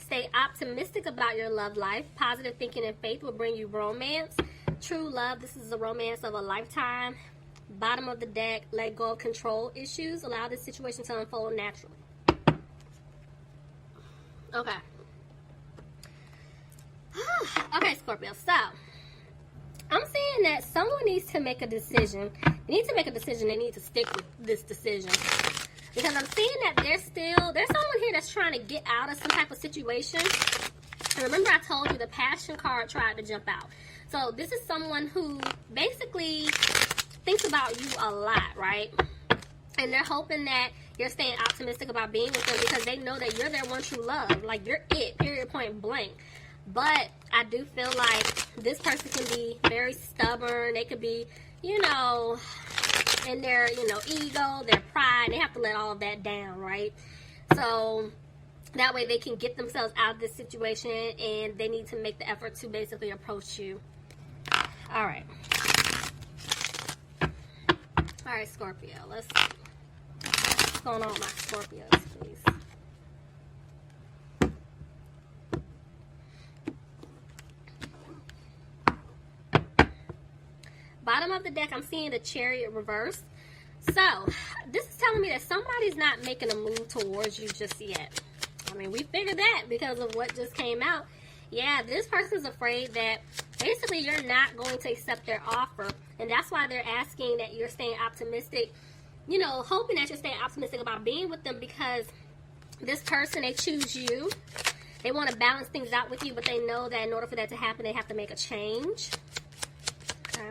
Stay optimistic about your love life. Positive thinking and faith will bring you romance. True love, this is the romance of a lifetime. Bottom of the deck, let go of control issues. Allow this situation to unfold naturally. Okay. Okay, Scorpio. So, I'm saying that someone needs to make a decision. They need to make a decision. They need to stick with this decision. Because I'm seeing that there's someone here that's trying to get out of some type of situation. And remember I told you the passion card tried to jump out. So this is someone who basically thinks about you a lot, right? And they're hoping that you're staying optimistic about being with them because they know that you're their one true love. Like, you're it, period, point blank. But I do feel like this person can be very stubborn. They could be, you know, in their, you know, ego, their pride. They have to let all of that down, right? So that way they can get themselves out of this situation, and they need to make the effort to basically approach you. All right. All right, Scorpio. Let's see. What's going on with my Scorpios, please? Bottom of the deck, I'm seeing the Chariot reverse. So, this is telling me that somebody's not making a move towards you just yet. I mean, we figured that because of what just came out. Yeah, this person's afraid that basically you're not going to accept their offer. And that's why they're asking that you're staying optimistic. You know, hoping that you're staying optimistic about being with them because this person, they choose you. They want to balance things out with you, but they know that in order for that to happen, they have to make a change. Okay.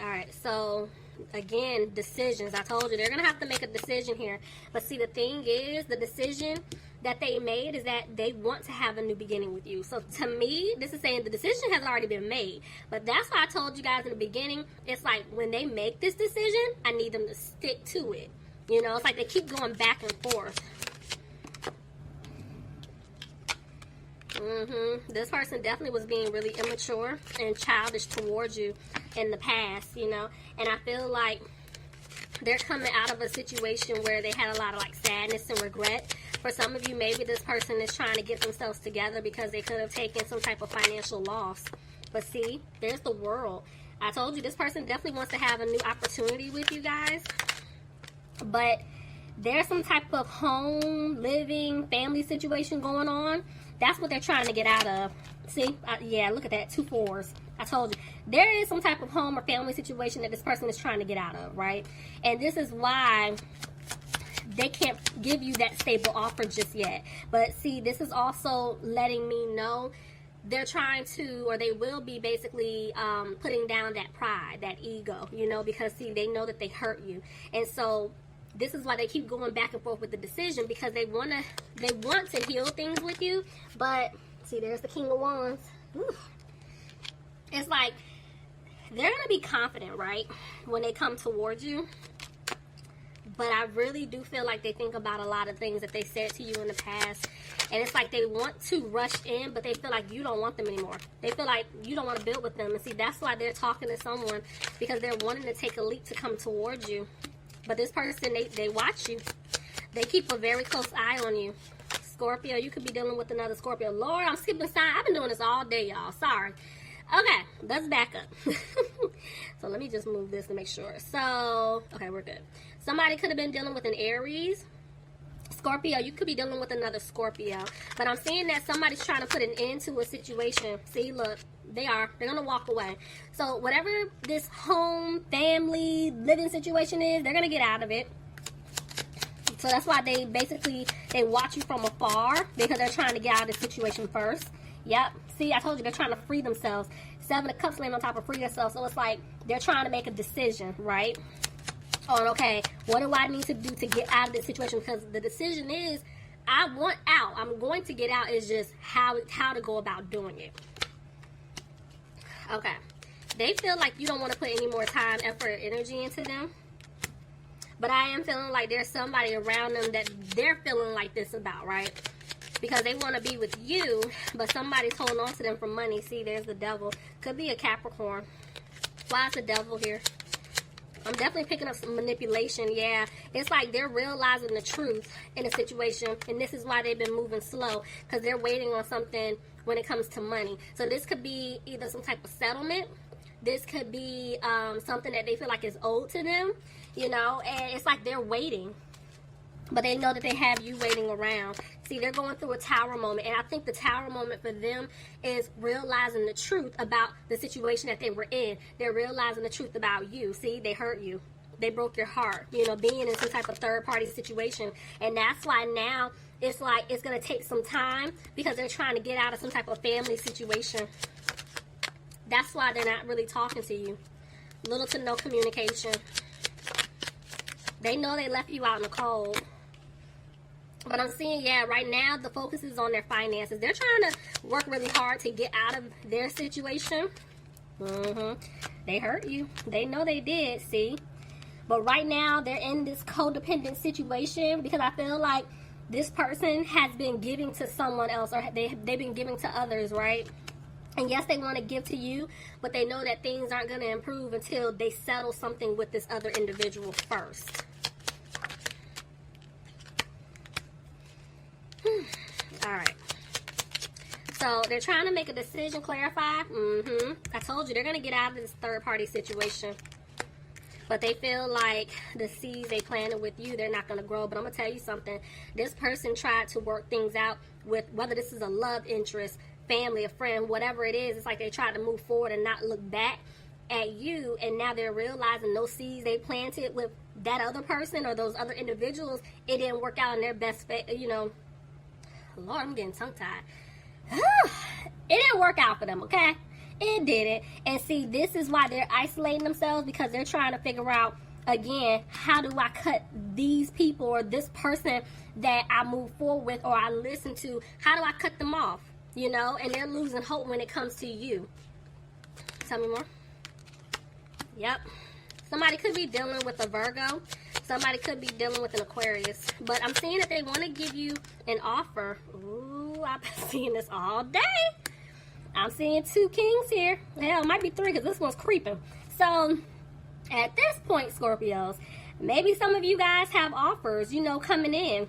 All right, so again, decisions. I told you they're going to have to make a decision here. But see, the thing is, the decision that they made is that they want to have a new beginning with you. So to me, this is saying the decision has already been made. But that's why I told you guys in the beginning, it's like when they make this decision, I need them to stick to it. You know, it's like they keep going back and forth. This person definitely was being really immature and childish towards you in the past, you know. And I feel like they're coming out of a situation where they had a lot of like sadness and regret. For some of you, maybe this person is trying to get themselves together because they could have taken some type of financial loss. But see, there's the World. I told you this person definitely wants to have a new opportunity with you guys. But there's some type of home, living, family situation going on. That's what they're trying to get out of. See? Yeah, look at that. 2 4s. I told you. There is some type of home or family situation that this person is trying to get out of, right? And this is why they can't give you that stable offer just yet. But see, this is also letting me know they're trying to, or they will be basically putting down that pride, that ego, you know, because see, they know that they hurt you. And so this is why they keep going back and forth with the decision, because they want to heal things with you. But see, there's the King of Wands. Ooh. It's like they're going to be confident, right, when they come towards you. But I really do feel like they think about a lot of things that they said to you in the past. And it's like they want to rush in, but they feel like you don't want them anymore. They feel like you don't want to build with them. And see, that's why they're talking to someone, because they're wanting to take a leap to come towards you. But this person, they watch you. They keep a very close eye on you. Scorpio, you could be dealing with another Scorpio. Lord, I'm skipping sign. I've been doing this all day, y'all. Sorry. Okay, let's back up. So let me just move this to make sure. So, okay, we're good. Somebody could have been dealing with an Aries. Scorpio, you could be dealing with another Scorpio. But I'm seeing that somebody's trying to put an end to a situation. See, look, they're going to walk away. So whatever this home, family, living situation is, they're going to get out of it. So that's why they watch you from afar, because they're trying to get out of the situation first. Yep. See, I told you they're trying to free themselves. 7 of Cups laying on top of free themselves. So it's like they're trying to make a decision, right? On, okay, what do I need to do to get out of this situation? Because the decision is, I want out. I'm going to get out. It's just how to go about doing it. Okay. They feel like you don't want to put any more time, effort, energy into them. But I am feeling like there's somebody around them that they're feeling like this about, right? Because they want to be with you, but somebody's holding on to them for money. See, there's the Devil. Could be a Capricorn. Why is the Devil here? I'm definitely picking up some manipulation. Yeah, it's like they're realizing the truth in a situation, and this is why they've been moving slow, because they're waiting on something when it comes to money. So this could be either some type of settlement. This could be something that they feel like is owed to them, you know, and it's like they're waiting. But they know that they have you waiting around. See, they're going through a tower moment. And I think the tower moment for them is realizing the truth about the situation that they were in. They're realizing the truth about you. See, they hurt you. They broke your heart. You know, being in some type of third-party situation. And that's why now it's like it's going to take some time, because they're trying to get out of some type of family situation. That's why they're not really talking to you. Little to no communication. They know they left you out in the cold. But I'm seeing, yeah, right now the focus is on their finances. They're trying to work really hard to get out of their situation. They hurt you. They know they did, see? But right now they're in this codependent situation, because I feel like this person has been giving to someone else, or they've been giving to others, right? And yes, they want to give to you, but they know that things aren't going to improve until they settle something with this other individual first. Alright. So, they're trying to make a decision, clarify. I told you, they're going to get out of this third-party situation. But they feel like the seeds they planted with you, they're not going to grow. But I'm going to tell you something. This person tried to work things out with, whether this is a love interest, family, a friend, whatever it is. It's like they tried to move forward and not look back at you. And now they're realizing those seeds they planted with that other person or those other individuals, it didn't work out in their best, you know. Lord, I'm getting tongue-tied. It didn't work out for them, okay? It didn't. And see, this is why they're isolating themselves, because they're trying to figure out, again, how do I cut these people or this person that I move forward with or I listen to, how do I cut them off? You know? And they're losing hope when it comes to you. Tell me more. Yep. Somebody could be dealing with a Virgo. Somebody could be dealing with an Aquarius. But I'm seeing that they want to give you an offer. Ooh, I've been seeing this all day. I'm seeing 2 kings here. Hell, it might be 3, because this one's creeping. So, at this point, Scorpios, maybe some of you guys have offers, you know, coming in.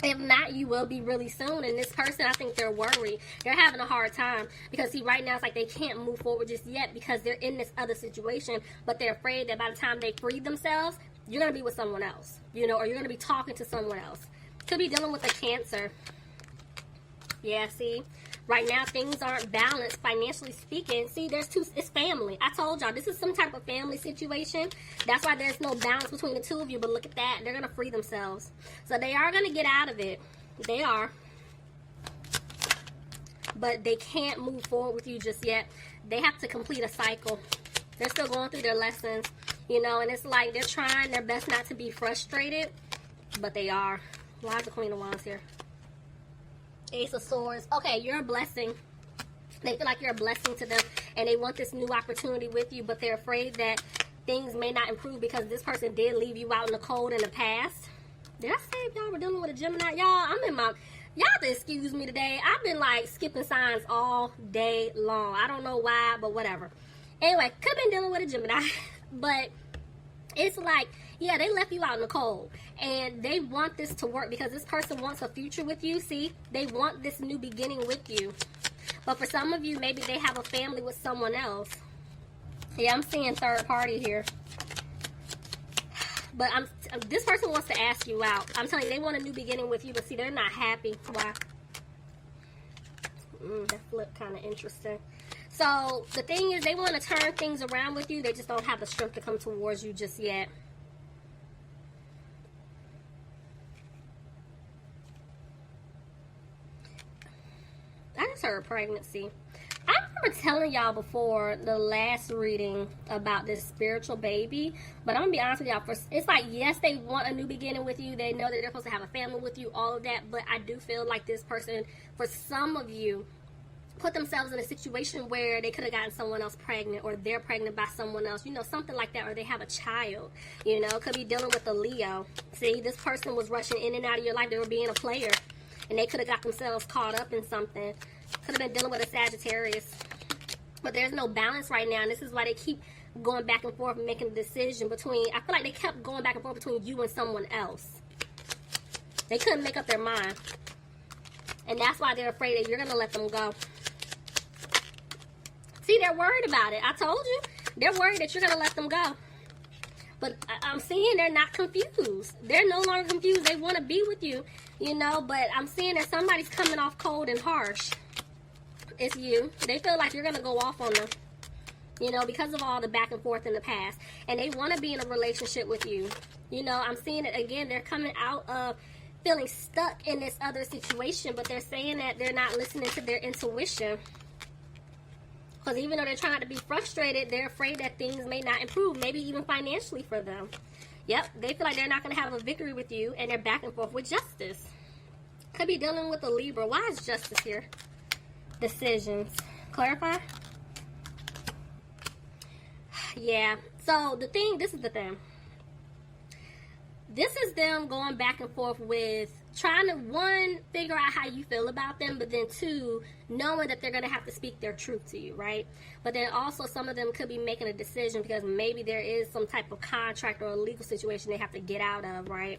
If not, you will be really soon. And this person, I think they're worried. They're having a hard time. Because, see, right now, it's like they can't move forward just yet because they're in this other situation. But they're afraid that by the time they free themselves, you're going to be with someone else. You know, or you're going to be talking to someone else. Could be dealing with a Cancer. Yeah, see? Right now, things aren't balanced, financially speaking. See, it's family. I told y'all, this is some type of family situation. That's why there's no balance between the two of you. But look at that. They're going to free themselves. So they are going to get out of it. They are. But they can't move forward with you just yet. They have to complete a cycle. They're still going through their lessons, you know. And it's like they're trying their best not to be frustrated. But they are. Why is the Queen of Wands here? Ace of Swords. Okay, you're a blessing. They feel like you're a blessing to them, and they want this new opportunity with you, but they're afraid that things may not improve because this person did leave you out in the cold in the past. Did I say if y'all were dealing with a Gemini? Y'all, y'all have to excuse me today. I've been like skipping signs all day long. I don't know why, but whatever. Anyway, could have been dealing with a Gemini, but it's like, yeah, they left you out in the cold. And they want this to work because this person wants a future with you. See, they want this new beginning with you. But for some of you, maybe they have a family with someone else. Yeah, I'm seeing third party here. But this person wants to ask you out. I'm telling you, they want a new beginning with you. But see, they're not happy. Why? That flip kind of interesting. So the thing is, they want to turn things around with you. They just don't have the strength to come towards you just yet. I just heard pregnancy. I remember telling y'all before the last reading about this spiritual baby, but I'm gonna be honest with y'all. It's like, yes, they want a new beginning with you. They know that they're supposed to have a family with you, all of that. But I do feel like this person, for some of you, put themselves in a situation where they could have gotten someone else pregnant, or they're pregnant by someone else, you know, something like that, or they have a child, you know, could be dealing with a Leo. See, this person was rushing in and out of your life. They were being a player, and they could have got themselves caught up in something. Could have been dealing with a Sagittarius. But there's no balance right now, and this is why they keep going back and forth and making a decision between, I feel like they kept going back and forth between you and someone else. They couldn't make up their mind. And that's why they're afraid that you're going to let them go. See, they're worried about it. I told you. They're worried that you're going to let them go. But I'm seeing they're not confused. They're no longer confused. They want to be with you, you know. But I'm seeing that somebody's coming off cold and harsh. It's you. They feel like you're going to go off on them, you know, because of all the back and forth in the past. And they want to be in a relationship with you. You know, I'm seeing it again. They're coming out of feeling stuck in this other situation. But they're saying that they're not listening to their intuition. Because even though they're trying to be frustrated, they're afraid that things may not improve, maybe even financially for them. Yep, they feel like they're not going to have a victory with you, and they're back and forth with justice. Could be dealing with a Libra. Why is justice here? Decisions. Clarify? Yeah. So, this is the thing. This is them going back and forth with trying to, one, figure out how you feel about them, but then two, knowing that they're going to have to speak their truth to you, right? But then also some of them could be making a decision because maybe there is some type of contract or a legal situation they have to get out of, right?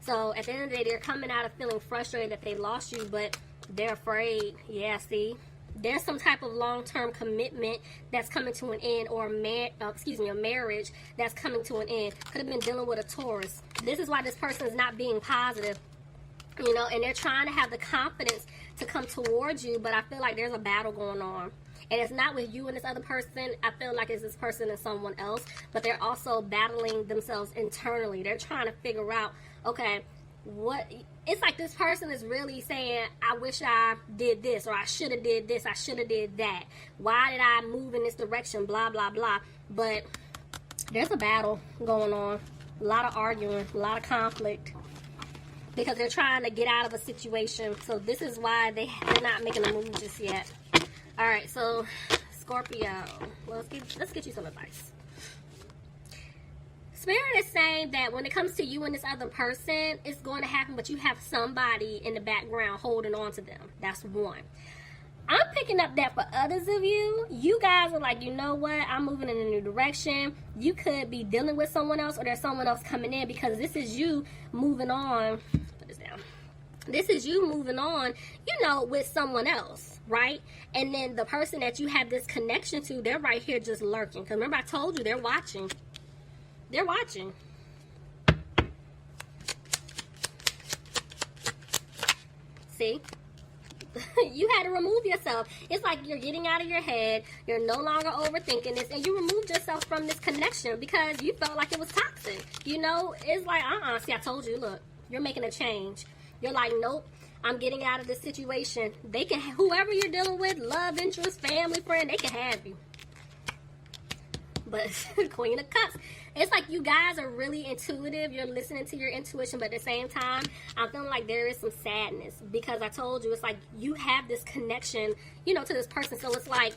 So at the end of the day, they're coming out of feeling frustrated that they lost you, but they're afraid. Yeah, see? There's some type of long-term commitment that's coming to an end, or a marriage that's coming to an end. Could have been dealing with a Taurus. This is why this person is not being positive, you know, and they're trying to have the confidence to come towards you, but I feel like there's a battle going on. And it's not with you and this other person. I feel like it's this person and someone else, but they're also battling themselves internally. They're trying to figure out, okay, it's like this person is really saying, I wish I did this, or I should have did this, I should have did that. Why did I move in this direction, blah, blah, blah. But there's a battle going on. A lot of arguing, a lot of conflict. Because they're trying to get out of a situation. So this is why they're not making a move just yet. Alright, so Scorpio. Well, let's get you some advice. Spirit is saying that when it comes to you and this other person, it's going to happen, but you have somebody in the background holding on to them. That's one. I'm picking up that for others of you, you guys are like, you know what, I'm moving in a new direction. You could be dealing with someone else, or there's someone else coming in, because this is you moving on. Put this down. This is you moving on, you know, with someone else, right? And then the person that you have this connection to, they're right here just lurking. Because remember, I told you, they're watching. They're watching. See? You had to remove yourself. It's like you're getting out of your head. You're no longer overthinking this. And you removed yourself from this connection because you felt like it was toxic. You know, it's like, see, I told you, look, you're making a change. You're like, nope, I'm getting out of this situation. They can, whoever you're dealing with, love interest, family, friend, they can have you. But Queen of Cups, it's like you guys are really intuitive. You're listening to your intuition, but at the same time, I'm feeling like there is some sadness because I told you, it's like you have this connection, you know, to this person. So it's like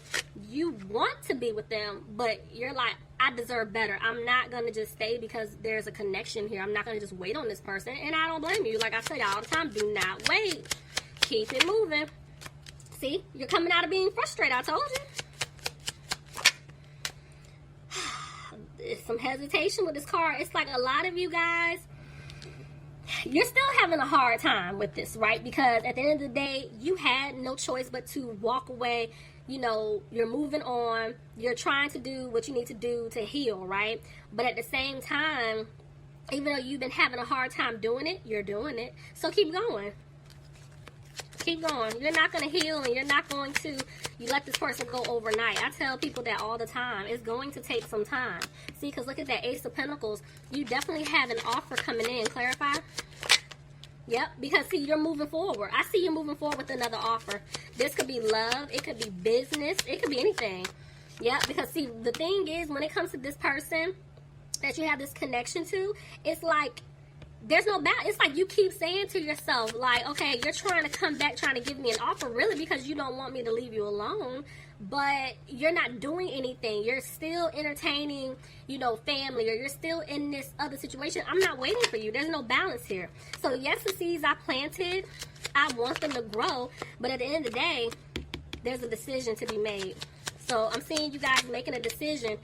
you want to be with them, but you're like, I deserve better. I'm not going to just stay because there's a connection here. I'm not going to just wait on this person. And I don't blame you. Like I say all the time, do not wait. Keep it moving. See, you're coming out of being frustrated. I told you. Some hesitation with this card. It's like a lot of you guys, you're still having a hard time with this, right? Because at the end of the day, you had no choice but to walk away. You know, you're moving on. You're trying to do what you need to do to heal, right? But at the same time, even though you've been having a hard time doing it, you're doing it. So keep going. Keep going. You're not going to heal, and you're not going to, you let this person go overnight. I tell people that all the time. It's going to take some time. See, because look at that Ace of Pentacles. You definitely have an offer coming in. Clarify? Yep, because see, you're moving forward. I see you moving forward with another offer. This could be love. It could be business. It could be anything. Yep, because see, the thing is, when it comes to this person that you have this connection to, it's like, there's no balance. It's like you keep saying to yourself, like, okay, you're trying to come back, trying to give me an offer, really, because you don't want me to leave you alone, but you're not doing anything. You're still entertaining, you know, family, or you're still in this other situation. I'm not waiting for you. There's no balance here. So, yes, the seeds I planted, I want them to grow, but at the end of the day, there's a decision to be made. So, I'm seeing you guys making a decision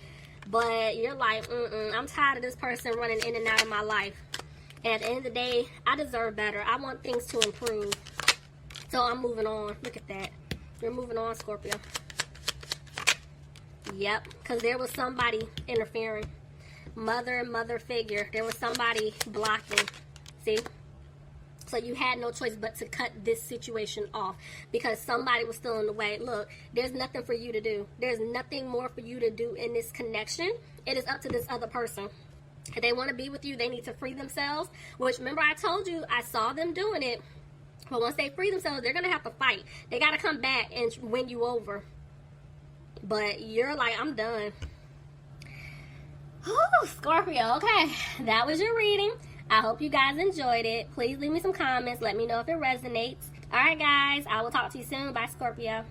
But you're like, I'm tired of this person running in and out of my life. And at the end of the day, I deserve better. I want things to improve. So I'm moving on. Look at that. You're moving on, Scorpio. Yep, because there was somebody interfering. Mother figure. There was somebody blocking. See? So you had no choice but to cut this situation off because somebody was still in the way. Look, there's nothing for you to do. There's nothing more for you to do in this connection. It is up to this other person. If they want to be with you, they need to free themselves. Which, remember I told you, I saw them doing it. But once they free themselves, they're going to have to fight. They got to come back and win you over. But you're like, I'm done. Whew, Scorpio, okay. That was your reading. I hope you guys enjoyed it. Please leave me some comments. Let me know if it resonates. All right, guys. I will talk to you soon. Bye, Scorpio.